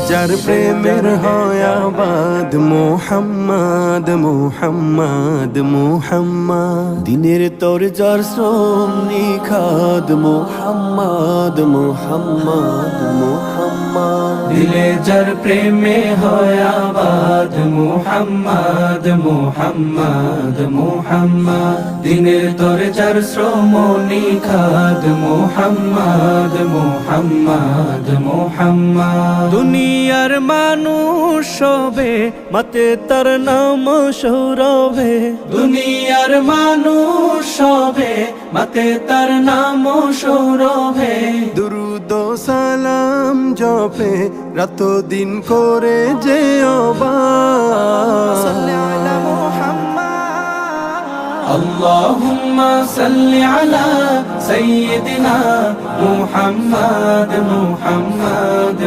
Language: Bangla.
যার প্রেমের হয় আবাদ মোহাম্মদ মোহাম্মদ মোহাম্মদ দিনের তোর যার শ্রম নিখাদ মোহাম্মদ মোহাম্মদ মোহাম্মদ দিলে যার প্রেমে হয় আবাদ মুহাম্মদ মুহাম্মদ মুহাম্মদ দিনের তোর যার শ্রম নিখাদ মুহাম্মদ মুহাম্মদ মুহাম্মদ দুনিয়ার মানুষ সবে মতে তার নাম সৌরভে দুনিয়ার মানুষ সবে মতে তার নাম সৌরভে দুরুদ ও সালাম জপে রাত দিন করে যে اللهم صل على سيدنا محمد محمد